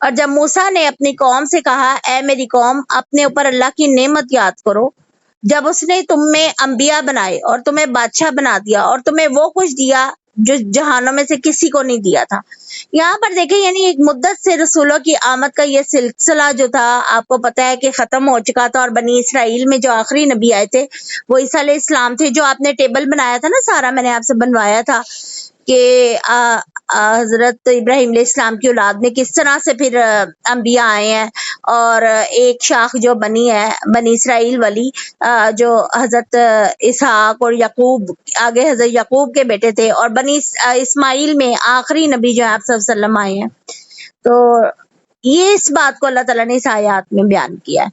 اور جب موسیٰ نے اپنی قوم سے کہا اے میری قوم اپنے اوپر اللہ کی نعمت یاد کرو جب اس نے تم میں انبیاء بنائے اور تمہیں بادشاہ بنا دیا اور تمہیں وہ کچھ دیا جو جہانوں میں سے کسی کو نہیں دیا تھا. یہاں پر دیکھیں یعنی ایک مدت سے رسولوں کی آمد کا یہ سلسلہ جو تھا آپ کو پتہ ہے کہ ختم ہو چکا تھا، اور بنی اسرائیل میں جو آخری نبی آئے تھے وہ عیسیٰ علیہ السلام تھے. جو آپ نے ٹیبل بنایا تھا نا سارا، میں نے آپ سے بنوایا تھا کہ حضرت ابراہیم علیہ السلام کی اولاد میں کس طرح سے پھر انبیاء آئے ہیں، اور ایک شاخ جو بنی ہے بنی اسرائیل والی جو حضرت اسحاق اور یعقوب، آگے حضرت یعقوب کے بیٹے تھے، اور بنی اسماعیل میں آخری نبی جو ہے آپ صلی اللہ علیہ وسلم آئے ہیں. تو یہ اس بات کو اللہ تعالیٰ نے اس آیات میں بیان کیا ہے.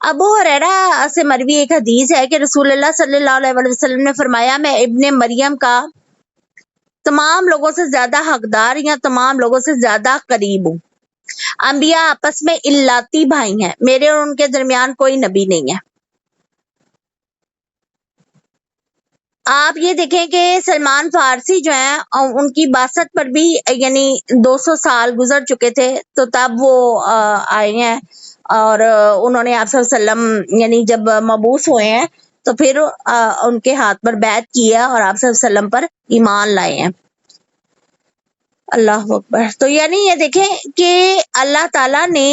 ابو ہریرہ سے مروی ایک حدیث ہے کہ رسول اللہ صلی اللہ علیہ وسلم نے فرمایا میں ابن مریم کا تمام لوگوں سے زیادہ حقدار یا تمام لوگوں سے زیادہ قریب ہوں. انبیاء آپس میں الاتی بھائی ہیں، میرے اور ان کے درمیان کوئی نبی نہیں ہے. آپ یہ دیکھیں کہ سلمان فارسی جو ہیں ان کی بعثت پر بھی یعنی 200 سال گزر چکے تھے، تو تب وہ آئے ہیں اور انہوں نے آپ صلی اللہ علیہ وسلم یعنی جب مبعوث ہوئے ہیں تو پھر ان کے ہاتھ پر بیعت کی ہے اور آپ صلی اللہ علیہ وسلم پر ایمان لائے ہیں. اللہ اکبر. تو یعنی یہ دیکھیں کہ اللہ تعالیٰ نے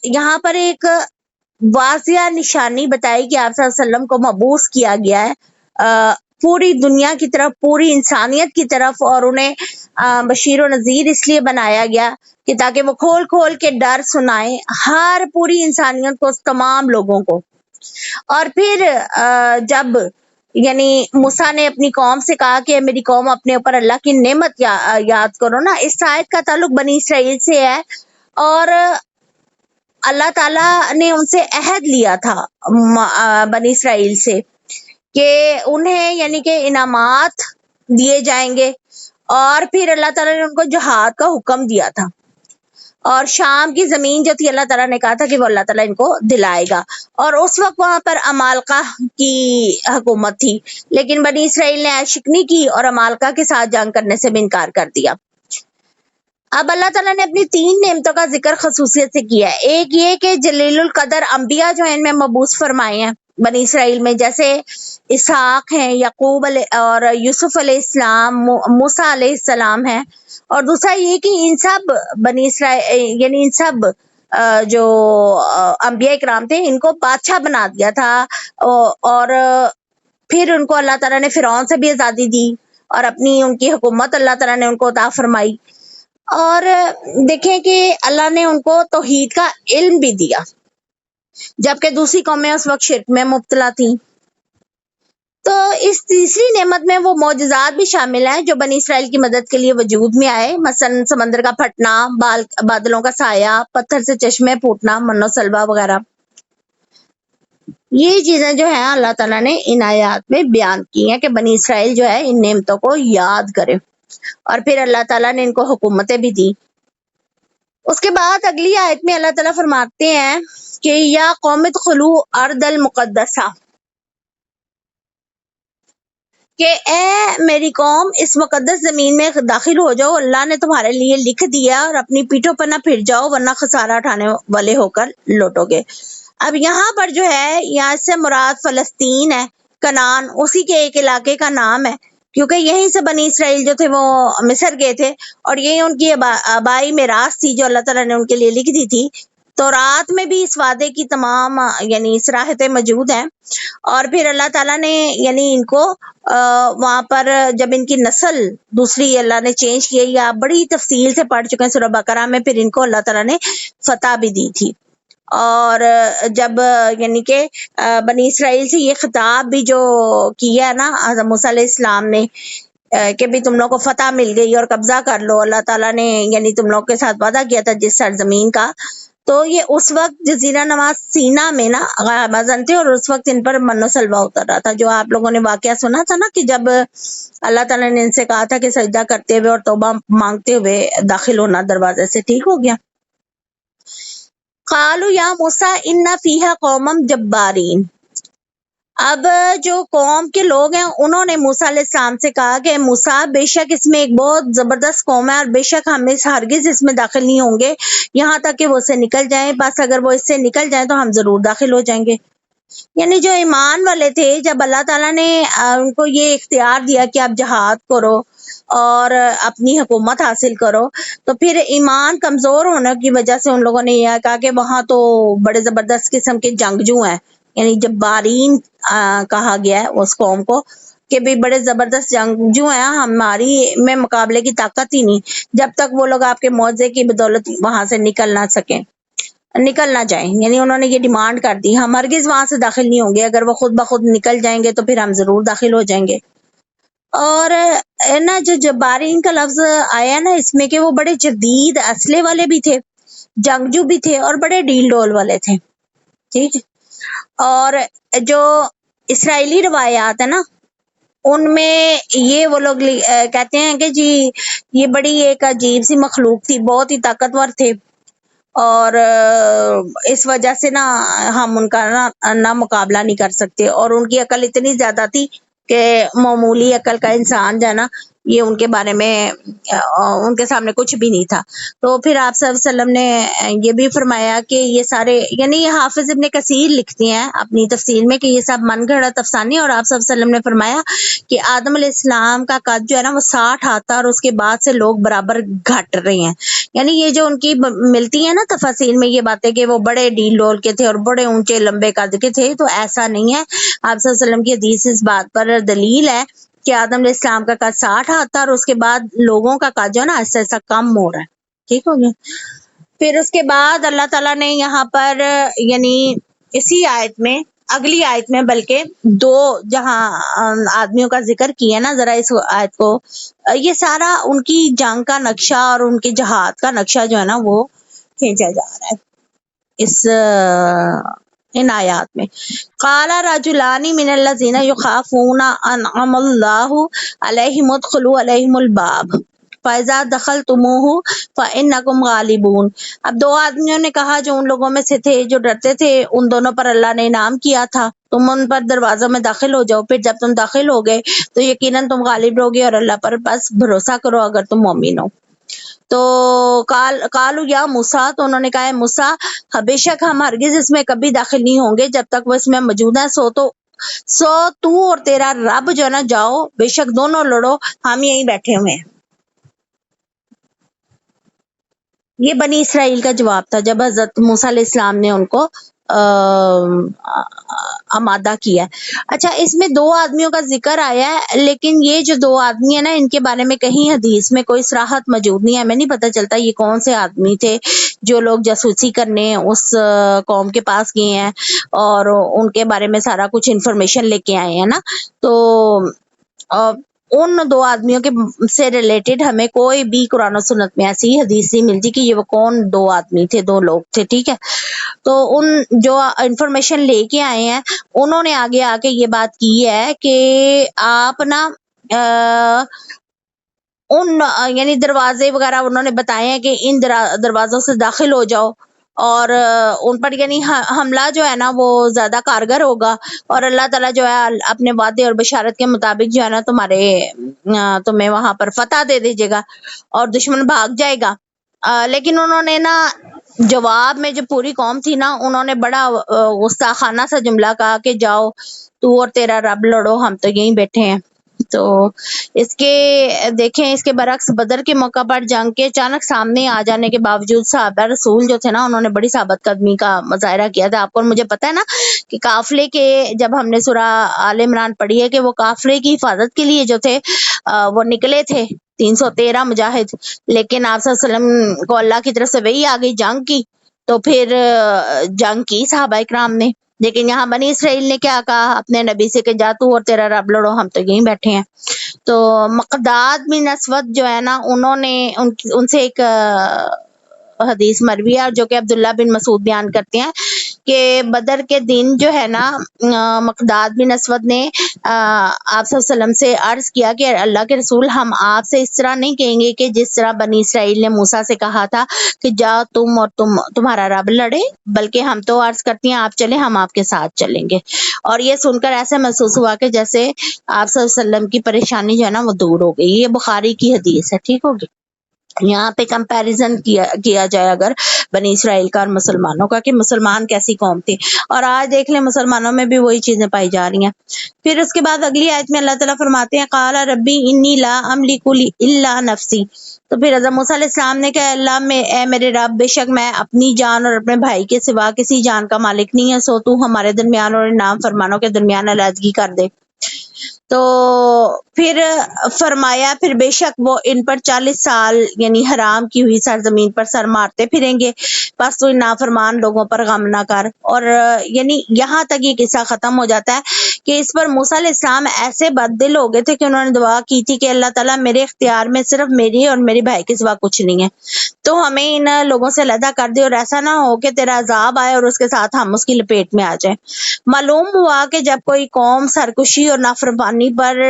یہاں پر ایک واضح نشانی بتائی کہ آپ صلی اللہ علیہ وسلم کو مبعوث کیا گیا ہے پوری دنیا کی طرف، پوری انسانیت کی طرف، اور انہیں بشیر و نذیر اس لیے بنایا گیا کہ تاکہ وہ کھول کھول کے ڈر سنائیں ہر پوری انسانیت کو، تمام لوگوں کو. اور پھر جب یعنی موسیٰ نے اپنی قوم سے کہا کہ میری قوم اپنے اوپر اللہ کی نعمت یاد کرو نا، اس آیت کا تعلق بنی اسرائیل سے ہے، اور اللہ تعالیٰ نے ان سے عہد لیا تھا بنی اسرائیل سے کہ انہیں یعنی کہ انعامات دیے جائیں گے، اور پھر اللہ تعالیٰ نے ان کو جہاد کا حکم دیا تھا، اور شام کی زمین جو تھی اللہ تعالیٰ نے کہا تھا کہ وہ اللہ تعالیٰ ان کو دلائے گا. اور اس وقت وہاں پر عمالقہ کی حکومت تھی، لیکن بنی اسرائیل نے عیشکنی کی اور عمالقہ کے ساتھ جنگ کرنے سے بھی انکار کر دیا. اب اللہ تعالیٰ نے اپنی 3 نعمتوں کا ذکر خصوصیت سے کیا ہے. ایک یہ کہ جلیل القدر انبیاء جو ہیں ان میں مبعوث فرمائے ہیں بنی اسرائیل میں، جیسے اسحاق ہیں، یعقوب اور یوسف علیہ السلام، موسیٰ علیہ السلام ہیں. اور دوسرا یہ کہ ان سب بنی اسرائیل یعنی ان سب جو انبیاء کرام تھے ان کو بادشاہ بنا دیا تھا، اور پھر ان کو اللہ تعالیٰ نے فرعون سے بھی آزادی دی اور اپنی ان کی حکومت اللہ تعالیٰ نے ان کو عطا فرمائی. اور دیکھیں کہ اللہ نے ان کو توحید کا علم بھی دیا، جبکہ دوسری قومیں اس وقت شرک میں مبتلا تھیں. تو اس تیسری نعمت میں وہ معجزات بھی شامل ہیں جو بنی اسرائیل کی مدد کے لیے وجود میں آئے، مثلا سمندر کا پھٹنا، بادلوں کا سایہ، پتھر سے چشمے پھوٹنا، من و سلوہ وغیرہ. یہ چیزیں جو ہیں اللہ تعالیٰ نے ان آیات میں بیان کی ہیں کہ بنی اسرائیل جو ہے ان نعمتوں کو یاد کرے، اور پھر اللہ تعالیٰ نے ان کو حکومتیں بھی دی. اس کے بعد اگلی آیت میں اللہ تعالیٰ فرماتے ہیں کہ یا قوم ادخلوا ارض المقدسہ، کہ اے میری قوم اس مقدس زمین میں داخل ہو جاؤ، اللہ نے تمہارے لیے لکھ دیا، اور اپنی پیٹھوں پر نہ پھر جاؤ ورنہ خسارہ اٹھانے والے ہو کر لوٹو گے. اب یہاں پر جو ہے یہاں سے مراد فلسطین ہے، کنعان اسی کے ایک علاقے کا نام ہے، کیونکہ یہیں سے بنی اسرائیل جو تھے وہ مصر گئے تھے، اور یہی ان کی آبائی میراث تھی جو اللہ تعالیٰ نے ان کے لیے لکھ دی تھی. تورات میں بھی اس وعدے کی تمام یعنی صراحتیں موجود ہیں. اور پھر اللہ تعالیٰ نے یعنی ان کو وہاں پر جب ان کی نسل دوسری اللہ نے چینج کی، یا بڑی تفصیل سے پڑھ چکے ہیں سورہ بقرہ میں، پھر ان کو اللہ تعالیٰ نے فتح بھی دی تھی. اور جب یعنی کہ بنی اسرائیل سے یہ خطاب بھی جو کیا ہے نا حضرت موسیٰ علیہ السلام نے کہ بھی تم لوگ کو فتح مل گئی اور قبضہ کر لو، اللہ تعالیٰ نے یعنی تم لوگ کے ساتھ وعدہ کیا تھا جس سرزمین کا، تو یہ اس وقت جزیرہ نما سینا میں نا غامزن تھے، اور اس وقت ان پر من و سلوہ اتر رہا تھا، جو آپ لوگوں نے واقعہ سنا تھا نا کہ جب اللہ تعالیٰ نے ان سے کہا تھا کہ سجدہ کرتے ہوئے اور توبہ مانگتے ہوئے داخل ہونا دروازے سے، ٹھیک ہو گیا. قالوا یا موسیٰ ان فیہا قوما جبارین، اب جو قوم کے لوگ ہیں انہوں نے موسیٰ علیہ السلام سے کہا کہ موسیٰ بے شک اس میں ایک بہت زبردست قوم ہے اور بے شک ہم ہرگز اس میں داخل نہیں ہوں گے یہاں تک کہ وہ اس سے نکل جائیں، بس اگر وہ اس سے نکل جائیں تو ہم ضرور داخل ہو جائیں گے۔ یعنی جو ایمان والے تھے، جب اللہ تعالیٰ نے ان کو یہ اختیار دیا کہ آپ جہاد کرو اور اپنی حکومت حاصل کرو، تو پھر ایمان کمزور ہونے کی وجہ سے ان لوگوں نے یہ کہا کہ وہاں تو بڑے زبردست قسم کے جنگجو ہیں، یعنی جبارین کہا گیا ہے اس قوم کو کہ بھی بڑے زبردست جنگجو ہیں، ہماری میں مقابلے کی طاقت ہی نہیں جب تک وہ لوگ آپ کے معجزے کی بدولت وہاں سے نکل نہ جائیں۔ یعنی انہوں نے یہ ڈیمانڈ کر دی، ہم ہرگز وہاں سے داخل نہیں ہوں گے، اگر وہ خود بخود نکل جائیں گے تو پھر ہم ضرور داخل ہو جائیں گے۔ اور نا جو جبارین کا لفظ آیا نا اس میں کہ وہ بڑے جدید اسلحے والے بھی تھے، جنگجو بھی تھے اور بڑے ڈیل ڈول والے تھے، ٹھیک۔ اور جو اسرائیلی روایات ہے نا ان میں یہ وہ لوگ کہتے ہیں کہ جی یہ بڑی ایک عجیب سی مخلوق تھی، بہت ہی طاقتور تھے اور اس وجہ سے نا ہم ان کا نہ مقابلہ نہیں کر سکتے، اور ان کی عقل اتنی زیادہ تھی کہ معمولی عقل کا انسان جو ہے نا یہ ان کے بارے میں ان کے سامنے کچھ بھی نہیں تھا۔ تو پھر آپ صلی اللہ علیہ وسلم نے یہ بھی فرمایا کہ یہ سارے، یعنی حافظ ابن کثیر لکھتی ہیں اپنی تفسیر میں کہ یہ سب من گھڑت افسانے، اور آپ صلی اللہ علیہ وسلم نے فرمایا کہ آدم علیہ السلام کا قد جو ہے نا وہ 60 ہاتھ تھا اور اس کے بعد سے لوگ برابر گھٹ رہے ہیں۔ یعنی یہ جو ان کی ملتی ہے نا تفاسیر میں یہ باتیں کہ وہ بڑے ڈیل ڈول کے تھے اور بڑے اونچے لمبے قد کے تھے، تو ایسا نہیں ہے۔ آپ صلی اللہ علیہ وسلم کی حدیث اس بات پر دلیل ہے کہ آدم علیہ السلام کا قد 60 ہاتھ تھا اور اس کے بعد لوگوں کا قد جو ہے نا ایسا ایسا کم ہو رہا ہے، ٹھیک ہو گیا۔ پھر اس کے بعد اللہ تعالیٰ نے یہاں پر یعنی اسی آیت میں، اگلی آیت میں بلکہ دو جہاں آدمیوں کا ذکر کیا نا، ذرا اس آیت کو، یہ سارا ان کی جنگ کا نقشہ اور ان کے جہاد کا نقشہ جو ہے نا وہ کھینچا جا رہا ہے اس ان آیات میں۔ قال رجلان من الذین یخافون انعم اللہ علیہم ادخلوا علیہم الباب فَإِذَا دَخَلْتُمُوهُ فَإِنَّكُمْ غَالِبُونَ۔ اب دو آدمیوں نے کہا جو ان لوگوں میں سے تھے جو ڈرتے تھے، ان دونوں پر اللہ نے انعام کیا تھا، تم ان پر دروازوں میں داخل ہو جاؤ، پھر جب تم داخل ہو گئے تو یقیناً تم غالب رہوگے، اور اللہ پر بس بھروسہ کرو اگر تم مومن ہو۔ تو قالوا یا موسیٰ، تو انہوں نے کہا ہے موسیٰ بے شک ہم ہرگز اس میں کبھی داخل نہیں ہوں گے جب تک وہ اس میں موجود ہے، سو تو اور تیرا رب جو ہے نا جاؤ، بے شک دونوں لڑو، ہم یہیں بیٹھے ہوئے ہیں۔ یہ بنی اسرائیل کا جواب تھا جب حضرت موسیٰ علیہ السلام نے ان کو آمادہ کیا۔ اچھا، اس میں دو آدمیوں کا ذکر آیا ہے، لیکن یہ جو دو آدمی ہیں نا ان کے بارے میں کہیں حدیث میں کوئی صراحت موجود نہیں ہے، ہمیں نہیں پتہ چلتا یہ کون سے آدمی تھے جو لوگ جاسوسی کرنے اس قوم کے پاس گئے ہیں اور ان کے بارے میں سارا کچھ انفارمیشن لے کے آئے ہیں نا۔ تو ان دو آدمیوں کے سے ریلیٹڈ ہمیں کوئی بھی قرآن و سنت میں ایسی حدیث نہیں ملتی کہ یہ وہ کون دو آدمی تھے، دو لوگ تھے، ٹھیک ہے۔ تو ان جو انفارمیشن لے کے آئے ہیں انہوں نے آگے آ کے یہ بات کی ہے کہ آپ نا ان یعنی دروازے وغیرہ انہوں نے بتائے ہیں کہ ان دروازوں سے داخل ہو جاؤ، اور ان پر یعنی حملہ جو ہے نا وہ زیادہ کارگر ہوگا، اور اللہ تعالیٰ جو ہے اپنے وعدے اور بشارت کے مطابق جو ہے نا تمہیں وہاں پر فتح دے دیجیے گا اور دشمن بھاگ جائے گا۔ لیکن انہوں نے نا جواب میں جو پوری قوم تھی نا انہوں نے بڑا گستاخانہ سا جملہ کہا کہ جاؤ تو اور تیرا رب لڑو، ہم تو یہیں بیٹھے ہیں۔ تو اس کے دیکھیں اس کے برعکس بدر کے موقع پر جنگ کے اچانک سامنے آ جانے کے باوجود صحابہ رسول جو تھے نا انہوں نے بڑی ثابت قدمی کا مظاہرہ کیا تھا۔ آپ کو مجھے پتا ہے نا کہ قافلے کے جب ہم نے سورہ آل عمران پڑھی ہے کہ وہ قافلے کی حفاظت کے لیے جو تھے وہ نکلے تھے 313 مجاہد، لیکن آپ صلی اللہ علیہ وسلم کو اللہ کی طرف سے وہی آ گئی جنگ کی، تو پھر جنگ کی صحابہ اکرام نے۔ لیکن یہاں بنی اسرائیل نے کیا کہا اپنے نبی سے کہ جا تو اور تیرا رب لڑو، ہم تو یہیں بیٹھے ہیں۔ تو مقداد بن اسود جو ہے نا انہوں نے ان سے ایک حدیث مروی ہے جو کہ عبداللہ بن مسعود بیان کرتے ہیں کہ بدر کے دن جو ہے نا مقداد بن اسود نے آپ صلی اللہ علیہ وسلم سے عرض کیا کہ اللہ کے رسول ہم آپ سے اس طرح نہیں کہیں گے کہ جس طرح بنی اسرائیل نے موسیٰ سے کہا تھا کہ جاؤ تم اور تمہارا رب لڑے، بلکہ ہم تو عرض کرتی ہیں آپ چلیں، ہم آپ کے ساتھ چلیں گے۔ اور یہ سن کر ایسا محسوس ہوا کہ جیسے آپ صلی اللہ علیہ وسلم کی پریشانی جو ہے نا وہ دور ہو گئی۔ یہ بخاری کی حدیث ہے، ٹھیک ہوگی۔ یہاں پہ کمپیریزن کیا جائے اگر بنی اسرائیل کا اور مسلمانوں کا کہ مسلمان کیسی قوم تھی، اور آج دیکھ لیں مسلمانوں میں بھی وہی چیزیں پائی جا رہی ہیں۔ پھر اس کے بعد اگلی آیت میں اللہ تعالیٰ فرماتے ہیں قال ربی انی لا املک الا نفسی، تو پھر حضرت موسیٰ علیہ السلام نے کہا اللہ میں اے میرے رب بے شک میں اپنی جان اور اپنے بھائی کے سوا کسی جان کا مالک نہیں ہے، سو تو ہمارے درمیان اور نام فرمانوں کے درمیان علیحدگی کر دے۔ تو پھر فرمایا پھر بے شک وہ ان پر 40 سال یعنی حرام کی ہوئی سرزمین پر سر مارتے پھریں گے، بس تو ان نافرمان لوگوں پر غم نہ کر۔ اور یعنی یہاں تک یہ قصہ ختم ہو جاتا ہے کہ اس پر موسیٰ علیہ السلام ایسے بد دل ہو گئے تھے کہ انہوں نے دعا کی تھی کہ اللہ تعالیٰ میرے اختیار میں صرف میری اور میرے بھائی کے سوا کچھ نہیں ہے، تو ہمیں ان لوگوں سے علیحدہ کر دے اور ایسا نہ ہو کہ تیرا عذاب آئے اور اس کے ساتھ ہم اس کی لپیٹ میں آ جائیں۔ معلوم ہوا کہ جب کوئی قوم سرکشی اور نافرمانی پر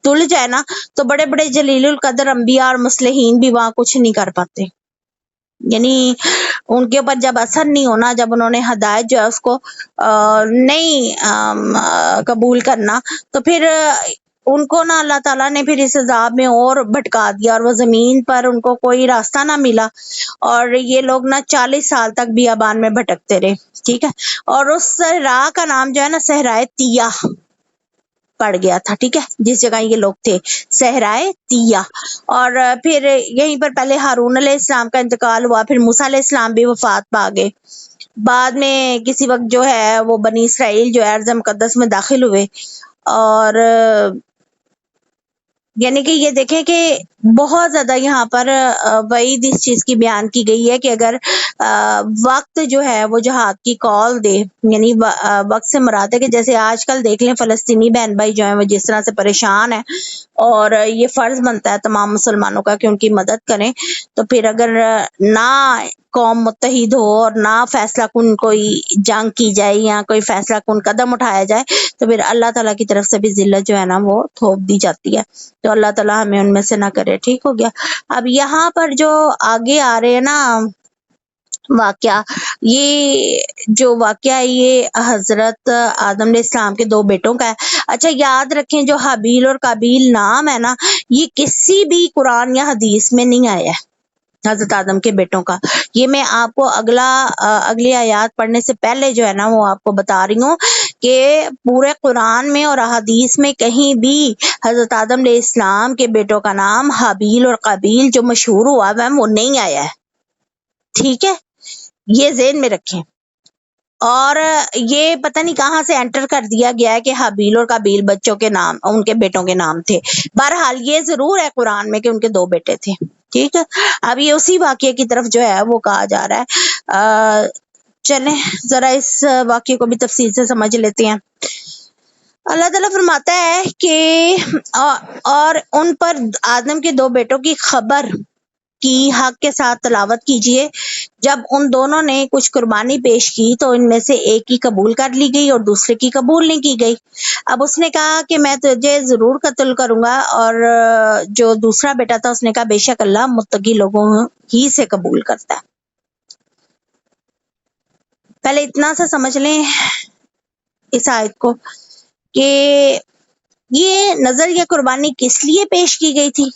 تل جائے نا تو بڑے بڑے جلیل القدر انبیاء اور مصلحین بھی وہاں کچھ نہیں کر پاتے، یعنی ان کے اوپر جب اثر نہیں ہونا، جب انہوں نے ہدایت جو ہے اس کو نہیں قبول کرنا، تو پھر ان کو نا اللہ تعالیٰ نے پھر اس عذاب میں اور بھٹکا دیا اور وہ زمین پر ان کو کوئی راستہ نہ ملا، اور یہ لوگ نا 40 سال تک بیابان میں بھٹکتے رہے، ٹھیک ہے۔ اور اس راہ کا نام جو ہے نا صحرائے طیہ پڑ گیا تھا، ٹھیک ہے، جس جگہ یہ لوگ تھے صحرائے طیہ۔ اور پھر یہیں پر پہلے ہارون علیہ السلام کا انتقال ہوا، پھر موسیٰ علیہ السلام بھی وفات پا گئے، بعد میں کسی وقت جو ہے وہ بنی اسرائیل جو ہے ارض مقدس میں داخل ہوئے، اور یعنی کہ یہ دیکھیں کہ بہت زیادہ یہاں پر وعید اس چیز کی بیان کی گئی ہے کہ اگر وقت جو ہے وہ جہاد کی کال دے، یعنی وقت سے مراد ہے کہ جیسے آج کل دیکھ لیں فلسطینی بہن بھائی جو ہیں وہ جس طرح سے پریشان ہیں، اور یہ فرض بنتا ہے تمام مسلمانوں کا کہ ان کی مدد کریں، تو پھر اگر نہ قوم متحد ہو اور نہ فیصلہ کن کوئی جنگ کی جائے یا کوئی فیصلہ کن قدم اٹھایا جائے، تو پھر اللہ تعالیٰ کی طرف سے بھی ذلت جو ہے نا وہ تھوپ دی جاتی ہے، تو اللہ تعالیٰ ہمیں ان میں سے نہ کرے، ٹھیک ہو گیا۔ اب یہاں پر جو آگے آ رہے ہیں نا واقعہ، یہ جو واقعہ ہے یہ حضرت آدم علیہ السلام کے 2 بیٹوں کا ہے۔ اچھا یاد رکھیں جو حابیل اور قابیل نام ہے نا یہ کسی بھی قرآن یا حدیث میں نہیں آیا ہے حضرت آدم کے بیٹوں کا، یہ میں آپ کو اگلی آیات پڑھنے سے پہلے جو ہے نا وہ آپ کو بتا رہی ہوں کہ پورے قرآن میں اور احادیث میں کہیں بھی حضرت آدم علیہ السلام کے بیٹوں کا نام حابیل اور قابیل جو مشہور ہوا وہ نہیں آیا ہے، ٹھیک ہے، یہ ذہن میں رکھیں۔ اور یہ پتہ نہیں کہاں سے انٹر کر دیا گیا ہے کہ حابیل اور قابیل بچوں کے نام ان کے بیٹوں کے نام تھے، بہرحال یہ ضرور ہے قرآن میں کہ ان کے 2 بیٹے تھے، ٹھیک ہے۔ اب یہ اسی واقعے کی طرف جو ہے وہ کہا جا رہا ہے۔ چلیں ذرا اس واقعے کو بھی تفصیل سے سمجھ لیتے ہیں۔ اللہ تعالیٰ فرماتا ہے کہ اور ان پر آدم کے 2 بیٹوں کی خبر کی حق کے ساتھ تلاوت کیجئے، جب ان دونوں نے کچھ قربانی پیش کی تو ان میں سے ایک کی قبول کر لی گئی اور دوسرے کی قبول نہیں کی گئی۔ اب اس نے کہا کہ میں تجھے ضرور قتل کروں گا، اور جو دوسرا بیٹا تھا اس نے کہا بے شک اللہ متقی لوگوں ہی سے قبول کرتا ہے۔ پہلے اتنا سا سمجھ لیں اس آیت کو کہ یہ نظر یا قربانی کس لیے پیش کی گئی تھی،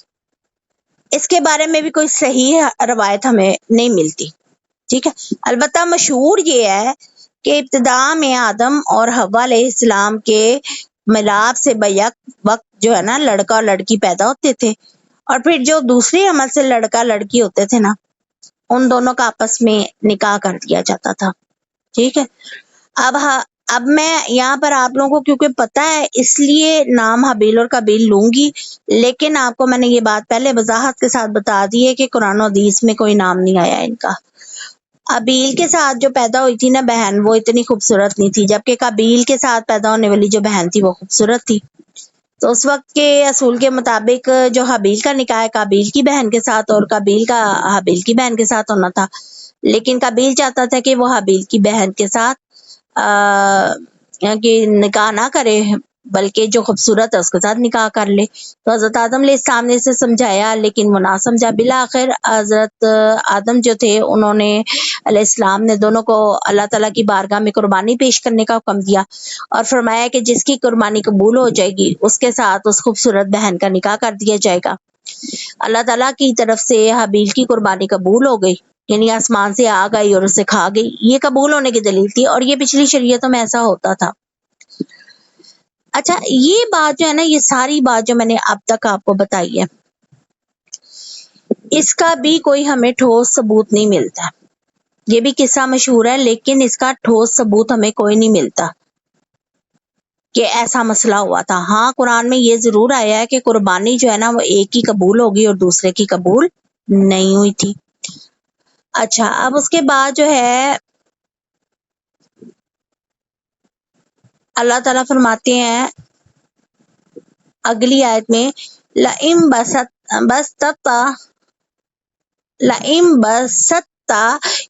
اس کے بارے میں بھی کوئی صحیح روایت ہمیں نہیں ملتی، ٹھیک ہے۔ البتہ مشہور یہ ہے کہ ابتدا میں آدم اور حوا علیہ السلام کے ملاپ سے بیک وقت جو ہے نا لڑکا اور لڑکی پیدا ہوتے تھے، اور پھر جو دوسرے عمل سے لڑکا لڑکی ہوتے تھے نا ان دونوں کا آپس میں نکاح کر دیا جاتا تھا، ٹھیک ہے۔ اب میں یہاں پر آپ لوگوں کو کیونکہ پتہ ہے اس لیے نام حابیل اور قابیل لوں گی، لیکن آپ کو میں نے یہ بات پہلے وضاحت کے ساتھ بتا دی ہے کہ قرآن و حدیث میں کوئی نام نہیں آیا ان کا۔ حابیل کے ساتھ جو پیدا ہوئی تھی نا بہن وہ اتنی خوبصورت نہیں تھی، جبکہ قابیل کے ساتھ پیدا ہونے والی جو بہن تھی وہ خوبصورت تھی، تو اس وقت کے اصول کے مطابق جو حابیل کا نکاح قابیل کی بہن کے ساتھ اور قابیل کا حابیل کی بہن کے ساتھ ہونا تھا، لیکن قابیل چاہتا تھا کہ وہ حابیل کی بہن کے ساتھ کہ نکاح نہ کرے بلکہ جو خوبصورت ہے اس کے ساتھ نکاح کر لے. تو حضرت آدم علیہ السلام نے اسے سمجھایا لیکن وہ نہ سمجھا. بالآخر حضرت آدم جو تھے انہوں نے علیہ السلام نے دونوں کو اللہ تعالیٰ کی بارگاہ میں قربانی پیش کرنے کا حکم دیا اور فرمایا کہ جس کی قربانی قبول ہو جائے گی اس کے ساتھ اس خوبصورت بہن کا نکاح کر دیا جائے گا. اللہ تعالیٰ کی طرف سے حابیل کی قربانی قبول ہو گئی، یعنی آسمان سے آ گئی اور اسے کھا گئی. یہ قبول ہونے کی دلیل تھی اور یہ پچھلی شریعتوں میں ایسا ہوتا تھا. اچھا، یہ بات جو ہے نا، یہ ساری بات جو میں نے اب تک آپ کو بتائی ہے اس کا بھی کوئی ہمیں ٹھوس ثبوت نہیں ملتا. یہ بھی قصہ مشہور ہے لیکن اس کا ٹھوس ثبوت ہمیں کوئی نہیں ملتا کہ ایسا مسئلہ ہوا تھا. ہاں، قرآن میں یہ ضرور آیا ہے کہ قربانی جو ہے نا وہ ایک کی قبول ہوگی اور دوسرے کی قبول نہیں ہوئی تھی. اچھا، اب اس کے بعد جو ہے اللہ تعالیٰ فرماتے ہیں اگلی آیت میں، لَئِن بَسَطتَ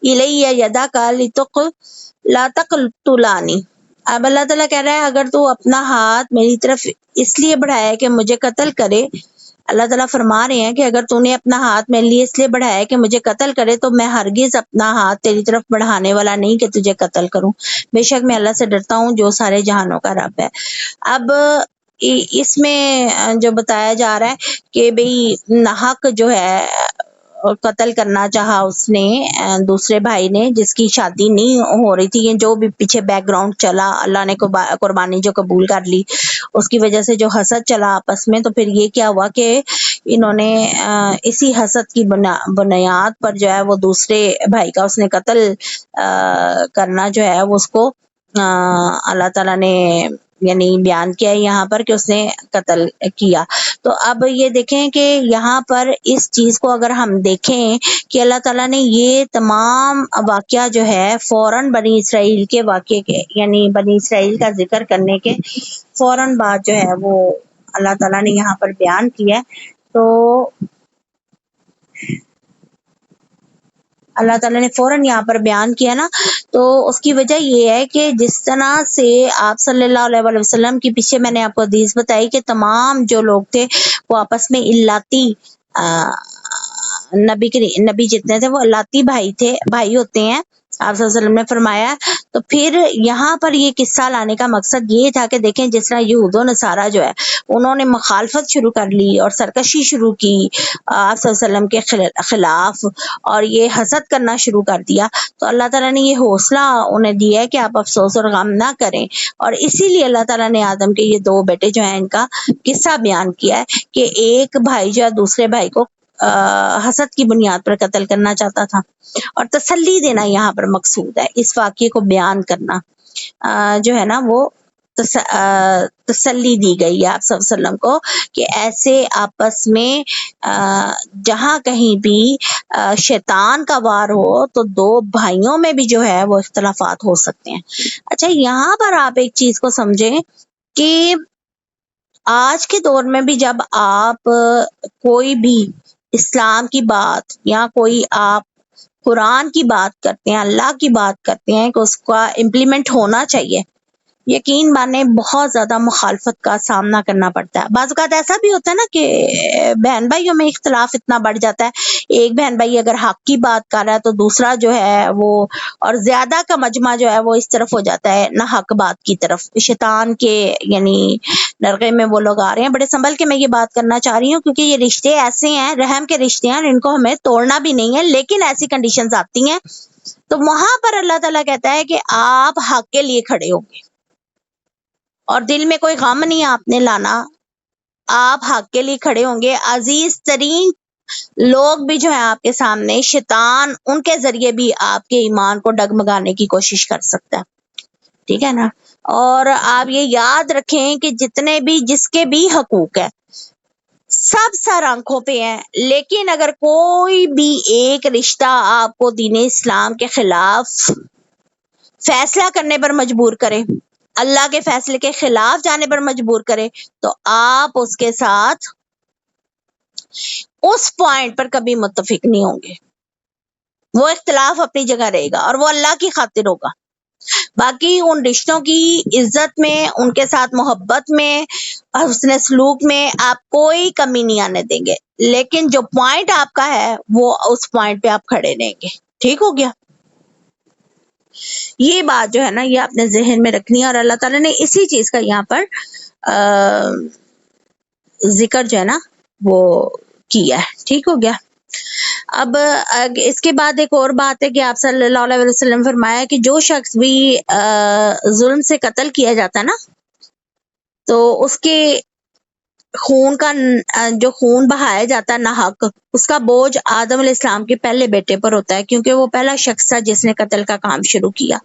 إِلَيَّ يَدَكَ لَتَقْتُلَنِي. اب اللہ تعالیٰ کہہ رہا ہے اگر تو اپنا ہاتھ میری طرف اس لیے بڑھایا کہ مجھے قتل کرے، اللہ تعالیٰ فرما رہے ہیں کہ اگر تو نے اپنا ہاتھ میرے لیے اس لیے بڑھایا کہ مجھے قتل کرے تو میں ہرگز اپنا ہاتھ تیری طرف بڑھانے والا نہیں کہ تجھے قتل کروں. بے شک میں اللہ سے ڈرتا ہوں جو سارے جہانوں کا رب ہے. اب اس میں جو بتایا جا رہا ہے کہ بھئی ناحق جو ہے قتل کرنا چاہا اس نے دوسرے بھائی نے جس کی شادی نہیں ہو رہی تھی. یہ جو بھی پیچھے بیک گراؤنڈ چلا، اللہ نے قربانی جو قبول کر لی اس کی وجہ سے جو حسد چلا آپس میں، تو پھر یہ کیا ہوا کہ انہوں نے اسی حسد کی بنیاد پر جو ہے وہ دوسرے بھائی کا اس نے قتل کرنا جو ہے وہ اس کو اللہ تعالیٰ نے یعنی بیان کیا ہے یہاں پر کہ اس نے قتل کیا. تو اب یہ دیکھیں کہ یہاں پر اس چیز کو اگر ہم دیکھیں کہ اللہ تعالیٰ نے یہ تمام واقعہ جو ہے فوراً بنی اسرائیل کے واقعے کے، یعنی بنی اسرائیل کا ذکر کرنے کے فوراً بعد جو ہے وہ اللہ تعالیٰ نے یہاں پر بیان کیا ہے. تو اللہ تعالیٰ نے فوراً یہاں پر بیان کیا نا، تو اس کی وجہ یہ ہے کہ جس طرح سے آپ صلی اللہ علیہ وسلم کی پیچھے میں نے آپ کو حدیث بتائی کہ تمام جو لوگ تھے وہ آپس میں الاتی نبی جتنے تھے وہ الاتی بھائی ہوتے ہیں، آپ صلی اللہ علیہ وسلم نے فرمایا. تو پھر یہاں پر یہ قصہ لانے کا مقصد یہ تھا کہ دیکھیں جس طرح یہود و نصارہ جو ہے انہوں نے مخالفت شروع کر لی اور سرکشی شروع کی آپ صلی اللہ علیہ وسلم کے خلاف اور یہ حسد کرنا شروع کر دیا، تو اللہ تعالیٰ نے یہ حوصلہ انہیں دیا ہے کہ آپ افسوس اور غم نہ کریں. اور اسی لیے اللہ تعالیٰ نے آدم کے یہ دو بیٹے جو ہیں ان کا قصہ بیان کیا ہے کہ ایک بھائی جو ہے دوسرے بھائی کو حسد کی بنیاد پر قتل کرنا چاہتا تھا، اور تسلی دینا یہاں پر مقصود ہے. اس واقعے کو بیان کرنا جو ہے نا وہ تسلی دی گئی ہے آپ صلی اللہ علیہ وسلم کو کہ ایسے آپس میں جہاں کہیں بھی شیطان کا وار ہو تو دو بھائیوں میں بھی جو ہے وہ اختلافات ہو سکتے ہیں. اچھا، یہاں پر آپ ایک چیز کو سمجھیں کہ آج کے دور میں بھی جب آپ کوئی بھی اسلام کی بات یا کوئی آپ قرآن کی بات کرتے ہیں، اللہ کی بات کرتے ہیں کہ اس کا امپلیمنٹ ہونا چاہیے، یقین مانے بہت زیادہ مخالفت کا سامنا کرنا پڑتا ہے. بعض اوقات ایسا بھی ہوتا ہے نا کہ بہن بھائیوں میں اختلاف اتنا بڑھ جاتا ہے، ایک بہن بھائی اگر حق کی بات کر رہا ہے تو دوسرا جو ہے وہ اور زیادہ کا مجمع جو ہے وہ اس طرف ہو جاتا ہے نہ حق بات کی طرف. شیطان کے یعنی نرغے میں وہ لوگ آ رہے ہیں. بڑے سنبھل کے میں یہ بات کرنا چاہ رہی ہوں کیونکہ یہ رشتے ایسے ہیں، رحم کے رشتے ہیں، ان کو ہمیں توڑنا بھی نہیں ہے، لیکن ایسی کنڈیشنز آتی ہیں تو وہاں پر اللہ تعالیٰ کہتا ہے کہ آپ حق کے لیے کھڑے ہو گے اور دل میں کوئی غم نہیں آپ نے لانا، آپ حق کے لیے کھڑے ہوں گے. عزیز ترین لوگ بھی جو ہیں آپ کے سامنے، شیطان ان کے ذریعے بھی آپ کے ایمان کو ڈگمگانے کی کوشش کر سکتا ہے، ٹھیک ہے نا. اور آپ یہ یاد رکھیں کہ جتنے بھی جس کے بھی حقوق ہیں سب سر آنکھوں پہ ہیں، لیکن اگر کوئی بھی ایک رشتہ آپ کو دین اسلام کے خلاف فیصلہ کرنے پر مجبور کرے، اللہ کے فیصلے کے خلاف جانے پر مجبور کرے، تو آپ اس کے ساتھ اس پوائنٹ پر کبھی متفق نہیں ہوں گے. وہ اختلاف اپنی جگہ رہے گا اور وہ اللہ کی خاطر ہوگا. باقی ان رشتوں کی عزت میں، ان کے ساتھ محبت میں، حسن سلوک میں آپ کوئی کمی نہیں آنے دیں گے، لیکن جو پوائنٹ آپ کا ہے وہ اس پوائنٹ پہ آپ کھڑے رہیں گے. ٹھیک ہو گیا؟ یہ بات جو ہے نا یہ اپنے ذہن میں رکھنی ہے، اور اللہ تعالیٰ نے اسی چیز کا یہاں پر ذکر جو ہے نا وہ کیا ہے. ٹھیک ہو گیا؟ اب اس کے بعد ایک اور بات ہے کہ آپ صلی اللہ علیہ وسلم فرمایا کہ جو شخص بھی ظلم سے قتل کیا جاتا ہے نا تو اس کے خون کا جو خون بہایا جاتا ہے ناحق، اس کا بوجھ آدم علیہ السلام کے پہلے بیٹے پر ہوتا ہے، کیونکہ وہ پہلا شخص تھا جس نے قتل کا کام شروع کیا.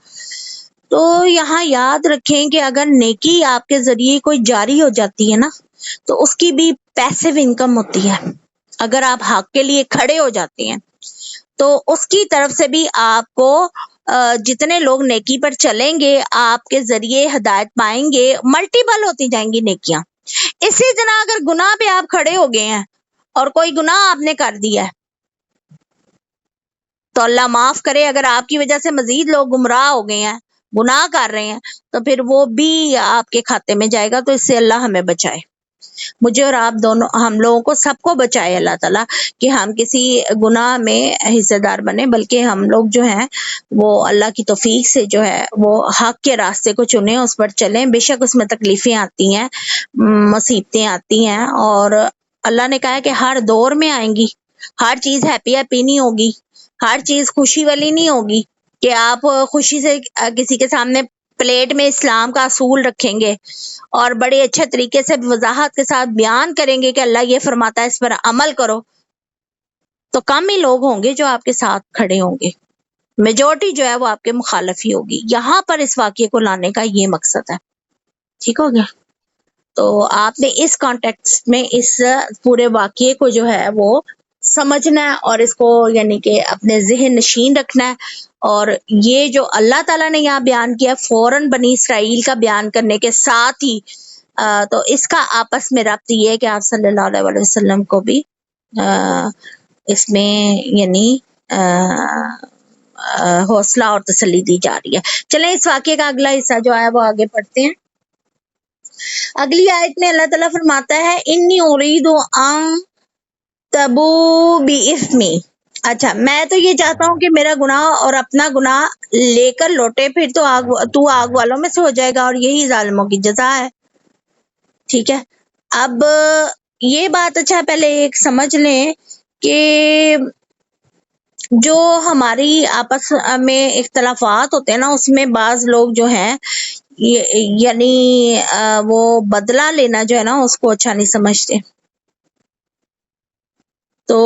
تو یہاں یاد رکھیں کہ اگر نیکی آپ کے ذریعے کوئی جاری ہو جاتی ہے نا تو اس کی بھی پیسیو انکم ہوتی ہے. اگر آپ حق کے لیے کھڑے ہو جاتے ہیں تو اس کی طرف سے بھی آپ کو جتنے لوگ نیکی پر چلیں گے آپ کے ذریعے ہدایت پائیں گے، ملٹیپل ہوتی جائیں گی نیکیاں. اسی طرح اگر گناہ پہ آپ کھڑے ہو گئے ہیں اور کوئی گناہ آپ نے کر دیا ہے تو اللہ معاف کرے، اگر آپ کی وجہ سے مزید لوگ گمراہ ہو گئے ہیں، گناہ کر رہے ہیں، تو پھر وہ بھی آپ کے کھاتے میں جائے گا. تو اس سے اللہ ہمیں بچائے، مجھے اور آپ دونوں، ہم لوگوں کو سب کو بچائے اللہ تعالیٰ کہ ہم کسی گناہ میں حصے دار بنے، بلکہ ہم لوگ جو ہیں وہ اللہ کی توفیق سے جو ہے وہ حق کے راستے کو چنیں، اس پر چلیں. بے شک اس میں تکلیفیں آتی ہیں، مصیبتیں آتی ہیں، اور اللہ نے کہا ہے کہ ہر دور میں آئیں گی، ہر چیز ہیپی ہیپی نہیں ہوگی، ہر چیز خوشی والی نہیں ہوگی کہ آپ خوشی سے کسی کے سامنے پلیٹ میں اسلام کا اصول رکھیں گے اور بڑے اچھے طریقے سے وضاحت کے ساتھ بیان کریں گے کہ اللہ یہ فرماتا ہے اس پر عمل کرو. تو کم ہی لوگ ہوں گے جو آپ کے ساتھ کھڑے ہوں گے، میجورٹی جو ہے وہ آپ کے مخالف ہی ہوگی. یہاں پر اس واقعے کو لانے کا یہ مقصد ہے. ٹھیک ہو گیا؟ تو آپ نے اس کانٹیکسٹ میں اس پورے واقعے کو جو ہے وہ سمجھنا ہے اور اس کو یعنی کہ اپنے ذہن نشین رکھنا ہے. اور یہ جو اللہ تعالیٰ نے یہاں بیان کیا فوراً بنی اسرائیل کا بیان کرنے کے ساتھ ہی تو اس کا آپس میں ربط یہ ہے کہ آپ صلی اللہ علیہ وسلم کو بھی اس میں یعنی حوصلہ اور تسلی دی جا رہی ہے. چلیں اس واقعے کا اگلا حصہ جو ہے وہ آگے پڑھتے ہیں. اگلی آیت میں اللہ تعالیٰ فرماتا ہے انی اريد ان تبو باسمی. اچھا، میں تو یہ چاہتا ہوں کہ میرا گناہ اور اپنا گناہ لے کر لوٹے، پھر تو آگ والوں میں سے ہو جائے گا، اور یہی ظالموں کی جزا ہے. ٹھیک ہے، اب یہ بات اچھا پہلے ایک سمجھ لیں کہ جو ہماری آپس میں اختلافات ہوتے ہیں نا اس میں بعض لوگ جو ہیں یعنی وہ بدلہ لینا جو ہے نا اس کو اچھا نہیں سمجھتے. تو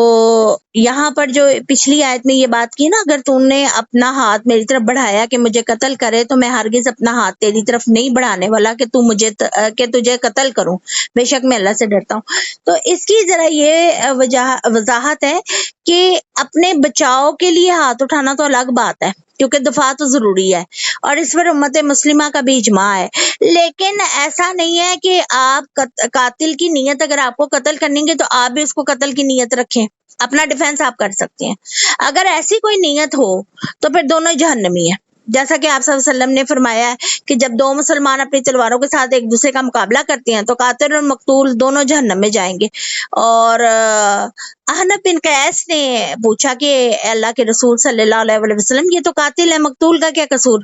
یہاں پر جو پچھلی آیت میں یہ بات کی نا اگر تم نے اپنا ہاتھ میری طرف بڑھایا کہ مجھے قتل کرے تو میں ہرگز اپنا ہاتھ تیری طرف نہیں بڑھانے والا کہ تجھے قتل کروں، بے شک میں اللہ سے ڈرتا ہوں. تو اس کی ذرا یہ وضاحت ہے کہ اپنے بچاؤ کے لیے ہاتھ اٹھانا تو الگ بات ہے کیونکہ دفاع تو ضروری ہے، اور اس پر امت مسلمہ کا بھی اجماع ہے. لیکن ایسا نہیں ہے کہ آپ قاتل کی نیت، اگر آپ کو قتل کرنی ہے تو آپ بھی اس کو قتل کی نیت رکھیں، اپنا ڈیفenس آپ کر سکتے ہیں. اگر ایسی کوئی نیت ہو تو پھر دونوں جہنمی ہیں، جیسا کہ آپ صلی اللہ علیہ وسلم نے فرمایا ہے کہ جب دو مسلمان اپنی تلواروں کے ساتھ ایک دوسرے کا مقابلہ کرتے ہیں تو قاتل اور مقتول دونوں جہنم میں جائیں گے. اور احنف بن قیس نے پوچھا کہ اللہ کے رسول صلی اللہ علیہ وسلم یہ تو قاتل ہے، مقتول کا کیا قصور؟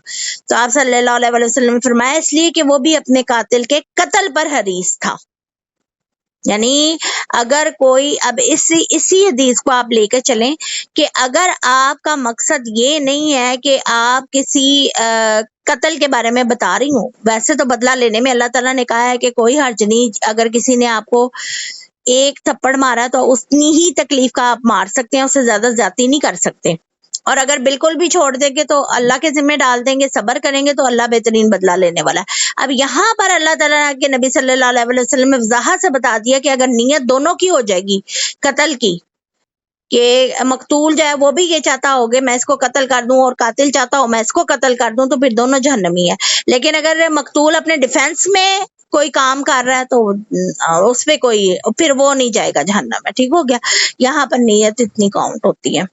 تو آپ صلی اللہ علیہ وسلم نے فرمایا اس لیے کہ وہ بھی اپنے قاتل کے قتل پر حریص تھا. یعنی اگر کوئی اب اسی حدیث کو آپ لے کے چلیں کہ اگر آپ کا مقصد یہ نہیں ہے کہ آپ کسی قتل کے بارے میں بتا رہی ہوں، ویسے تو بدلہ لینے میں اللہ تعالیٰ نے کہا ہے کہ کوئی حرج نہیں، اگر کسی نے آپ کو ایک تھپڑ مارا تو اتنی ہی تکلیف کا آپ مار سکتے ہیں، اس سے زیادہ زیادتی نہیں کر سکتے. اور اگر بالکل بھی چھوڑ دیں گے تو اللہ کے ذمہ ڈال دیں گے، صبر کریں گے تو اللہ بہترین بدلہ لینے والا ہے. اب یہاں پر اللہ تعالیٰ کے نبی صلی اللہ علیہ وسلم نے وضاحت سے بتا دیا کہ اگر نیت دونوں کی ہو جائے گی قتل کی، کہ مقتول جو ہے وہ بھی یہ چاہتا ہوگا میں اس کو قتل کر دوں اور قاتل چاہتا ہو میں اس کو قتل کر دوں، تو پھر دونوں جہنمی ہے. لیکن اگر مقتول اپنے ڈیفenس میں کوئی کام کر رہا ہے تو اس پہ کوئی پھر وہ نہیں جائے گا جہنم میں. ٹھیک ہو گیا؟ یہاں پر نیت اتنی کاؤنٹ ہوتی ہے.